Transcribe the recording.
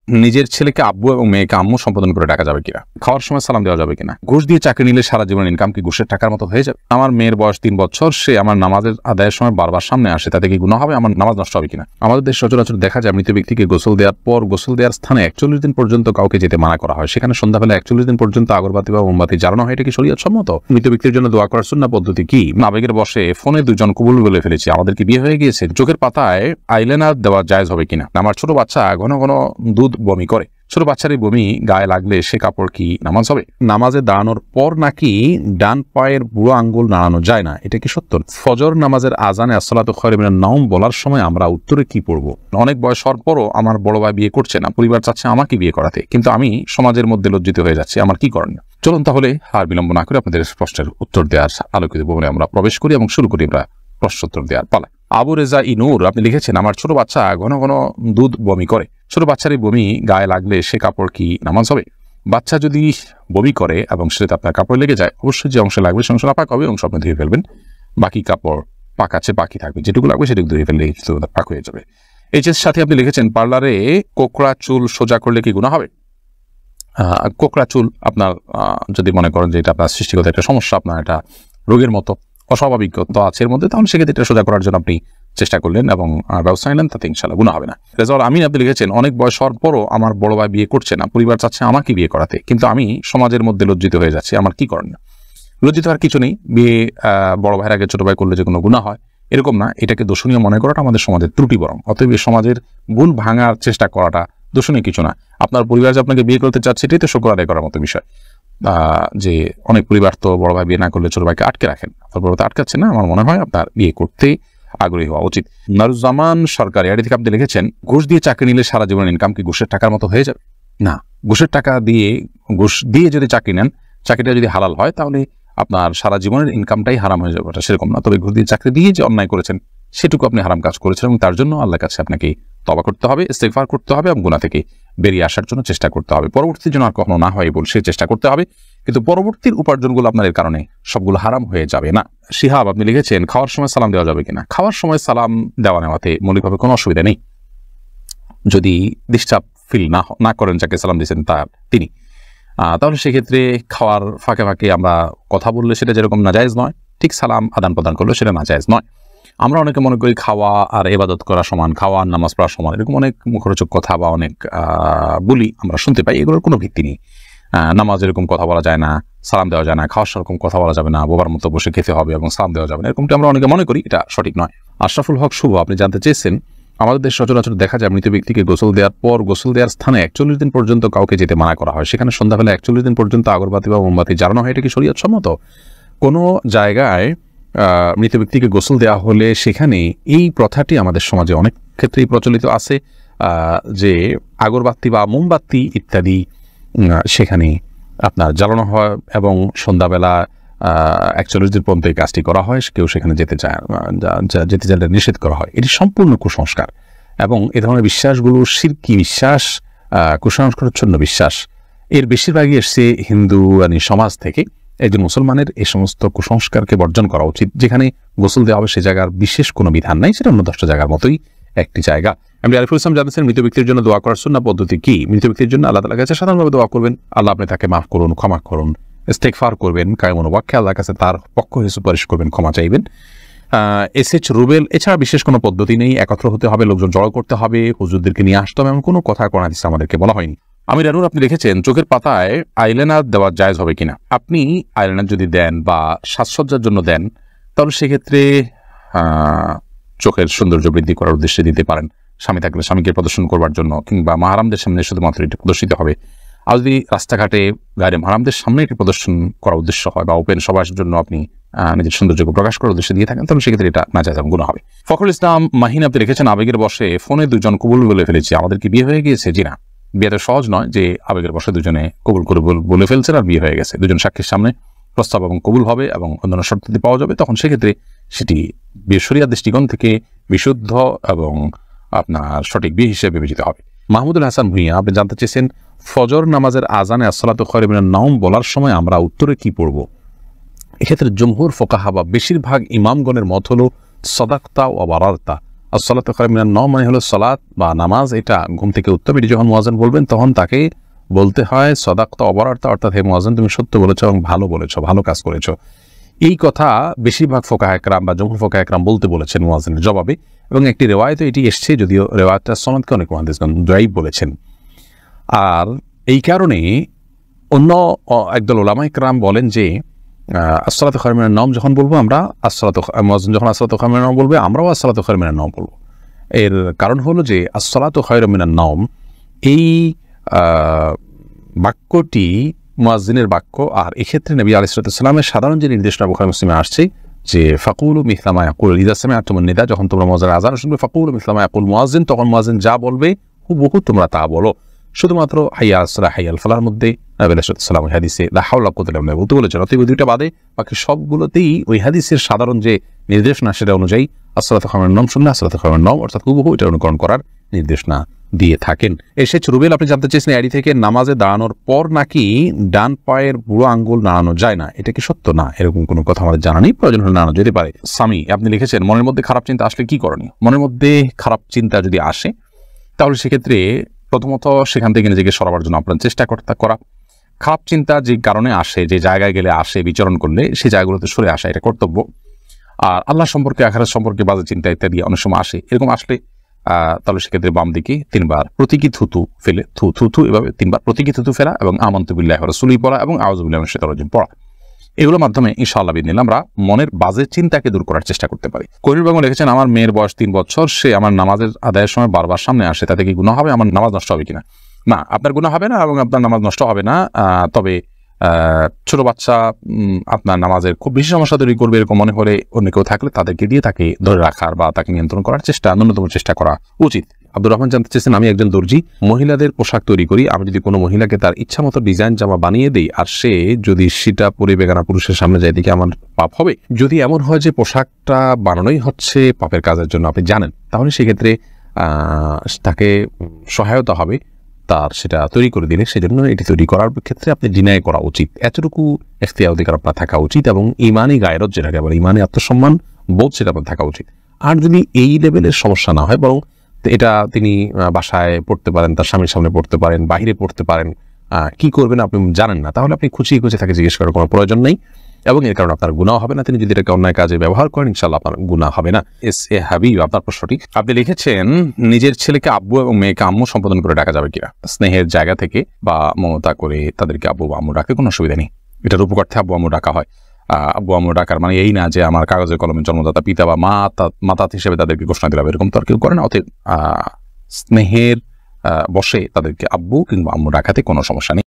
নিজের ছেলেকে আব্বু এবং মেয়েকে আম্মু সম্বোধন করে ডাকা যাবে কিনা, খাওয়ার সময় সালাম দেওয়া যাবে কিনা, ঘুষ দিয়ে চাকরি নিলে সারা জীবনের ইনকাম কি ঘুষের টাকার মতো হয়ে যাবে, আমার মেয়ের বয়স 3 বছর, সে আমার নামাজের আদায়ের সময় বারবার সামনে আসে, তাতে কি গুনাহ হবে, আমার নামাজ নষ্ট হবে কিনা। আমাদের দেশ সচরাচর দেখা যায় মৃত ব্যক্তিকে গোসল দেওয়ার পর গোসল দেওয়ার স্থানে 41 দিন পর্যন্ত কাউকে যেতে মানা করা হয়, সেখানে সন্ধ্যাবেলা 41 দিন পর্যন্ত আগরবাতি বা মোমবাতি জ্বালানো হয়, এটা কি শরীয়ত সম্মত? মৃত ব্যক্তির জন্য দোয়া করার সুন্নাহ পদ্ধতি কি? আবেগের বশে ফোনে দুজন কবুল বলে ফেলেছি, আমাদের কি বিয়ে হয়ে গিয়েছে, চোখের পাতায় আইলাইনার দেওয়া জায়েজ হবে কিনা, আমার ছোট বাচ্চা ঘন ঘন দুধ বমি করে, ছোট বাচ্চার এই বমি গায়ে লাগলে সে কাপড় কি নামাজ হবে, নামাজে দাঁড়ানোর পর নাকি ডান পায়ের বুড়ো আঙ্গুল নাড়ানো যায় না, এটা কি সত্য? ফজর নামাজের আজানে আসসালাতু খায়রুম মিনান নাওম বলার সময় আমরা উত্তরে কি পড়ব? অনেক বয়স হওয়ার পরও আমার বড় ভাই বিয়ে করছে না, পরিবার চাচ্ছে আমাকে বিয়ে করাতে, কিন্তু আমি সমাজের মধ্যে লজ্জিত হয়ে যাচ্ছি, আমার কি করণীয়? চলুন তাহলে আর বিলম্ব না করে আপনাদের প্রশ্নের উত্তর দেওয়ার আলোকিত ভবনে আমরা প্রবেশ করি এবং শুরু করি আমরা প্রশ্নোত্তর দেওয়ার পালা। আবু রেজা ইনুর আপনি লিখেছেন, আমার ছোট বাচ্চা ঘন ঘন দুধ বমি করে, ছোট বাচ্চার এই বমি গায়ে লাগলে সে কাপড় কি নামাজ হবে? বাচ্চা যদি বমি করে এবং সেটা আপনার কাপড় লেগে যায়, অবশ্যই যে অংশ লাগবে সে অংশ নাপাক হবে, অংশ আপনি ধুয়ে ফেলবেন, বাকি কাপড় পাকাচ্ছে বাকি থাকবে, যেটুকু লাগবে সেটুকু ধুয়ে ফেললে পাক হয়ে যাবে। এইচএস সাথে আপনি লিখেছেন, পার্লারে কোকড়া চুল সোজা করলে কি গুনাহ হবে? কোকড়া চুল আপনার যদি মনে করেন যে এটা আপনার সৃষ্টিগত একটা সমস্যা, আপনার একটা রোগের মতো অস্বাভাবিকতা আছে এর মধ্যে, তাহলে সেক্ষেত্রে এটা সোজা করার জন্য আপনি চেষ্টা করলেন এবং ব্যবস্থা নিলেন, তাতে ইনশাআল্লাহ গুনাহ হবে না। রেজাউল আমিন আপনি লিখেছেন, অনেক বয়স হওয়ার পরও আমার বড় ভাই বিয়ে করছে না, পরিবার চাচ্ছে আমাকে বিয়ে করাতে, কিন্তু আমি সমাজের মধ্যে লজ্জিত হয়ে যাচ্ছি, আমার কি করণীয়? লজ্জিত হওয়ার কিছু নেই, বিয়ে বড় ভাইয়ের আগে ছোট ভাই করলে যে কোনো গুনাহ হয় এরকম না, এটাকে দোষণীয় মনে করাটা আমাদের সমাজের ত্রুটি, বরং অতএব সমাজের ভুল ভাঙার চেষ্টা করাটা দোষণীয় কিছু না। আপনার পরিবার যে আপনাকে বিয়ে করতে চাচ্ছে এটাই তো শুকর আদায় করার মতো বিষয়। যে অনেক পরিবার তো বড় ভাই বিয়ে না করলে ছোট ভাইকে আটকে রাখেন, আপনার বড় আটকাচ্ছে না, আমার মনে হয় আপনার বিয়ে করতে আগ্রহী হওয়া উচিত। নারুজ্জামান সরকার এর থেকে আপনি লিখেছেন, ঘুষ দিয়ে চাকরি নিলে সারা জীবনের ইনকাম কি ঘুষের টাকার মতো হয়ে যাবে? না, ঘুষের টাকা দিয়ে ঘুষ দিয়ে যদি চাকরি নেন, চাকরিটা যদি হালাল হয় তাহলে আপনার সারা জীবনের ইনকামটাই হারাম হয়ে যাবে, সেরকম না। তবে ঘুষ দিয়ে চাকরি দিয়ে যে অন্যায় করেছেন সেটুকু আপনি হারাম কাজ করেছেন এবং তার জন্য আল্লাহর কাছে আপনাকে তওবা করতে হবে, ইস্তিগফার করতে হবে এবং গুনাহ থেকে বেরিয়ে আসার জন্য চেষ্টা করতে হবে। পরবর্তী যেন আর কখনো না হয় বলে সে চেষ্টা করতে হবে, কিন্তু পরবর্তীর উপার্জনগুলো আপনার এর কারণে সবগুলো হারাম হয়ে যাবে না। শিহাব আপনি লিখেছেন, খাওয়ার সময় সালাম দেওয়া যাবে কিনা? খাওয়ার সময় সালাম দেওয়া নেওয়াতে মৌলিকভাবে কোনো অসুবিধা নেই, যদি ডিস্টার্ব ফিল না করেন যাকে সালাম দিয়েছেন তিনি, তাহলে সেক্ষেত্রে খাওয়ার ফাঁকে ফাঁকে আমরা কথা বললে সেটা যেরকম নাজায়েজ নয়, ঠিক সালাম আদান প্রদান করলে সেটা নাজায়েজ নয়। আমরা অনেকে মনে করি খাওয়া আর ইবাদত করা সমান, খাওয়া আর নামাজ পড়া সমান, এরকম অনেক মুখরোচক কথা বা অনেক বলি আমরা শুনতে পাই, এগুলোর কোনো ভিত্তি নেই। নামাজ এরকম কথা বলা যায় না, সালাম দেওয়া যায় না, খাওয়ার সেরকম কথা বলা যাবে না, বোবার মতো বসে খেতে হবে এবং সালাম দেওয়া যাবে না, এরকমটা আমরা অনেকে মনে করি, এটা সঠিক নয়। আশরাফুল হক শুভ আপনি জানতে চেয়েছেন, আমাদের দেশ সচরাচর দেখা যায় মৃত ব্যক্তিকে গোসল দেওয়ার পর গোসল দেওয়ার স্থানে 41 দিন পর্যন্ত কাউকে যেতে মানা করা হয়, সেখানে সন্ধ্যাবেলা 41 দিন পর্যন্ত আগরবাতি বা মোমবাতি জ্বালানো হয়, এটা কি শরীয়ত সম্মত? কোনো জায়গায় মৃত ব্যক্তিকে গোসল দেওয়া হলে সেখানে এই প্রথাটি আমাদের সমাজে অনেক ক্ষেত্রেই প্রচলিত আছে, যে আগরবাতি বা মোমবাতি ইত্যাদি সেখানে আপনার জ্বালানো হয় এবং সন্ধ্যাবেলা 41 দিন পর্যন্ত এই কাজটি করা হয়, কেউ সেখানে যেতে চাইলে নিষেধ করা হয়। এটি সম্পূর্ণ কুসংস্কার এবং এ ধরনের বিশ্বাসগুলো শিরকি বিশ্বাস, কুসংস্কারচ্ছন্ন বিশ্বাস, এর বেশিরভাগই এসছে হিন্দু সমাজ থেকে। একজন মুসলমানের এই সমস্ত কুসংস্কারকে বর্জন করা উচিত। যেখানে গোসল দেওয়া হবে সে জায়গার বিশেষ কোনো বিধান নাই, সেটা অন্য 10টা জায়গার মতোই একটি জায়গা। আমি আরিফুল ইসলাম জানতেছেন, মৃত ব্যক্তির জন্য দোয়া করার সুন্নাহ পদ্ধতি কি? মৃত ব্যক্তির জন্য আল্লাহ তাআলার কাছে সাধারণভাবে দোয়া করবেন, আল্লাহ আপনি তাকে মাফ করুন, ক্ষমা করুন, ইস্তিগফার করবেন, কায়মন ওয়াক্যে আল্লাহর কাছে তার পক্ষ হয়ে সুপারিশ করবেন, ক্ষমা চাইবেন। এসএচ রুবেল, এছাড়া বিশেষ কোনো পদ্ধতি নেই, একত্র হতে হবে, লোকজন জড়ো করতে হবে, হুজুরদেরকে নিয়ে আসতে হবে, এমন কোনো কথা কোরআন হাদিসে আমাদেরকে বলা হয়নি। আমির আনুর আপনি লিখেছেন, চোখের পাতায় আইলাইনার দেওয়া জায়েজ হবে কিনা? আপনি আইলাইনার যদি দেন বা সাজসজ্জার জন্য দেন তাহলে সেক্ষেত্রে চোখের সৌন্দর্য বৃদ্ধি করার উদ্দেশ্যে দিতে পারেন, স্বামী থাকলে স্বামীকে প্রদর্শন করবার জন্য, কিংবা মাহারামদের সামনে শুধুমাত্র এটি প্রদর্শিত হবে। আর যদি রাস্তাঘাটে গায়ে মাহারামদের সামনে এটি প্রদর্শন করার উদ্দেশ্য হয় বা ওপেন সবার জন্য আপনি নিজের সৌন্দর্যকে প্রকাশ করার উদ্দেশ্যে দিয়ে থাকেন, তাহলে সেক্ষেত্রে এটা নাজায়েজ এবং গুনাহ হবে। ফখরুল ইসলাম মাহিন আপনি লিখেছেন, আবেগের বশে ফোনে দুজন কবুল বলে ফেলেছি, আমাদের কি বিয়ে হয়ে গিয়েছে? জি না, বিয়েটা সহজ নয় যে আবেগের বশে দুজনে কবুল করে বলে ফেলছেন আর বিয়ে হয়ে গেছে। দুজন সাক্ষীর সামনে প্রস্তাব এবং কবুল হবে এবং অন্যান্য শর্তাদি পাওয়া যাবে, তখন সেক্ষেত্রে সেটি শরিয়ার দৃষ্টিকোণ থেকে বিশুদ্ধ এবং আপনার সঠিক বিয়ে হিসেবে বিবেচিত হবে। মাহমুদুল হাসান ভুঁইয়া আপনি জানতে চেয়েছেন, ফজর নামাজের আজানে আসসালাতু খায়রুম মিনান নাওম বলার সময় আমরা উত্তরে কি পড়ব? এক্ষেত্রে জমহুর ফোকাহা বা বেশিরভাগ ইমামগণের মত হলো সাদাকতা ওয়া বারারতা, আসসালাতু খায়রুম মিনান নওম মানে হলো সালাত বা নামাজ, এটা ঘুম থেকে উত্তম। এটি যখন মুয়াজ্জিন বলবেন তখন তাকে বলতে হয় সাদাকতা অবরারতা, অর্থাৎ হে মুয়াজ্জিন তুমি সত্য বলেছো এবং ভালো বলেছো, ভালো কাজ করেছো। এই কথা বেশিরভাগ ফুকাহা একরাম বা জমহুর ফুকাহা একরাম বলতে বলেছেন মুয়াজ্জিনের জবাবে, এবং একটি রিওয়ায়াতে এটি এসছে, যদিও রিওয়ায়াতটা সনদকে অনেক মুহাদ্দিসগণ দাঈফ বলেছেন। আর এই কারণে অন্য একদল উলামা একরাম বলেন যে আসসালাতু খায়রুম মিনান নওম যখন বলবো আমরা, মুয়াজ্জিন যখন আসসালাতু খায়রুম মিনান নওম বলবে, আমরাও আসসালাতু খায়রুম মিনান নওম বলবো। এর কারণ হলো যে আসসালাতু খায়রুম মিনান নওম এই বাক্যটি মুয়াজ্জিনের বাক্য, আর এক্ষেত্রে নবী আলাইহিস সালামের সাধারণ যে নির্দেশনা বুখারী মুসলিমে আসছে যে ফাকুলু মিসলা মা ইয়াকুল ইযা সামি'তুমুন নিদা, যখন তোমরা মুয়াজ্জিনের আযান শুনবে ফাকুলু মিসলা মা ইয়াকুল মুয়াজ্জিন, তখন মুয়াজ্জিন যা বলবে হুবহু তোমরা তা বলো। শুধুমাত্র হাইয়া আলাস সালাহ হাইয়া আল ফালাহর মধ্যে নবী আলাইহিস সালাম ওই হাদিসে লা হাওলা ওয়া কুওয়াতা ইল্লা বিল্লাহ বলতে বলেছেন। অতএব দুইটা বাদে বাকি সবগুলোতেই ওই হাদিসের সাধারণ যে নির্দেশনা সেটা অনুযায়ী আসসালাতু খায়রুম মিনান নওম শুনলে আসসালাতু খায়রুম মিনান নওম অর্থাৎ হুবহু এটা অনুকরণ করার নির্দেশনা দিয়ে থাকেন। এসেছে রুবেল, আপনি জানতে চেয়েছেন আইডি থেকে নামাজে দাঁড়ানোর পর নাকি ডান পায়ের বুড়ো আঙ্গুল নাড়ানো যায় না, এটা কি সত্য? না, এরকম কোনো কথা আমাদের জানা নেই, প্রয়োজন হলে নাড়ানো যেতে পারে। সামি আপনি লিখেছেন মনের মধ্যে খারাপ চিন্তা আসলে কি করণীয়? মনের মধ্যে খারাপ চিন্তা যদি আসে তাহলে সেক্ষেত্রে প্রথমত সেখান থেকে নিজেকে সরাবার জন্য আপনার চেষ্টা করা। খারাপ চিন্তা যে কারণে আসে, যে জায়গায় গেলে আসে, বিচরণ করলে সেই জায়গাগুলোতে সরে আসা এটা কর্তব্য। আর আল্লাহ সম্পর্কে, আখিরাত সম্পর্কে বাজে চিন্তা ইত্যাদি অনেক সময় আসে, এরকম আসলে তাহলে সেক্ষেত্রে বাম দিকে 3 বার প্রতীকী থুতু ফেলে থু এভাবে 3 বার প্রতীকী থুতু ফেলা এবং আমানতু বিল্লাহি ওয়া রাসূলিহি পড়া এবং আউযু বিল্লাহি মিনাশ শাইতানির রাজিম পড়া, এগুলোর মাধ্যমে ইনশাআল্লাহ বিদিনিল্লাহ আমরা মনের বাজে চিন্তাকে দূর করার চেষ্টা করতে পারি। করিম বেগম লিখেছেন আমার মেয়ের বয়স 3 বছর, সে আমার নামাজের আদায়ের সময় বারবার সামনে আসে, তাতে কি গুনাহ হবে? আমার নামাজ নষ্ট হবে কিনা? না, আপনার গুনাহ হবে না এবং আপনার নামাজ নষ্ট হবে না। তবে ছোট বাচ্চা আপনার নামাজের খুব বেশি সমস্যা তৈরি করবে এরকম মনে হলে অন্য কেউ থাকলে তাদেরকে দিয়ে তাকে ধরে রাখার বা তাকে নিয়ন্ত্রণ করার ন্যূনতম চেষ্টা করা উচিত। আব্দুর রহমান জানতে চেয়েছেন আমি একজন দর্জি, মহিলাদের পোশাক তৈরি করি, আমি যদি কোনো মহিলাকে তার ইচ্ছা মতো ডিজাইন জামা বানিয়ে দেই আর সে যদি সেটা পরে বেগানা পুরুষের সামনে যায়, দিকে আমার পাপ হবে? যদি এমন হয় যে পোশাকটা বানানোই হচ্ছে পাপের কাজের জন্য আপনি জানেন, তাহলে সেক্ষেত্রে তাকে সহায়তা হবে তার সেটা তৈরি করে দিলে। সেজন্য এটি তৈরি করার ক্ষেত্রে আপনি ডিনাই করা উচিত, এতটুকু ইখতিয়ার অধিকার আপনার থাকা উচিত এবং ইমানি গায়রত যেটাকে বলে, ইমানি আত্মসম্মান বোধ সেটা আপনার থাকা উচিত। আর যদি এই লেভেলের সমস্যা না হয়, বরং এটা তিনি বাসায় পড়তে পারেন, তার স্বামীর সামনে পড়তে পারেন, বাহিরে পড়তে পারেন, কি করবেন আপনি জানেন না, তাহলে আপনি খুঁচিয়ে তাকে জিজ্ঞেস করার কোনো প্রয়োজন নেই এবং এর কারণে আপনার গুনাহ হবে না। তিনি যদি এটাকে অন্যায় কাজে ব্যবহার করেন ইনশাআল্লাহ আপনার গুনাহ হবে না। এস এ হাবিব আপনার প্রশ্নটি আপনি লিখেছেন নিজের ছেলেকে আব্বু এবং মেয়েকে আম্মু সম্বোধন করে ডাকা যাবে কিনা? স্নেহের জায়গা থেকে বা মমতা করে তাদেরকে আব্বু বা আম্মু ডাকে কোনো অসুবিধা নেই, এটার উপকার্থে আব্বু আম্মু ডাকা হয়। আব্বু আম্মু ডাকার মানে এই না যে আমার কাগজে কলমে জন্মদাতা পিতা বা মাতা হিসেবে তাদেরকে ঘোষণা দিলাম, এরকম তো আর কেউ করে না। অতএব স্নেহের বসে তাদেরকে আব্বু কিংবা আম্মু ডাকাতে কোনো সমস্যা নেই।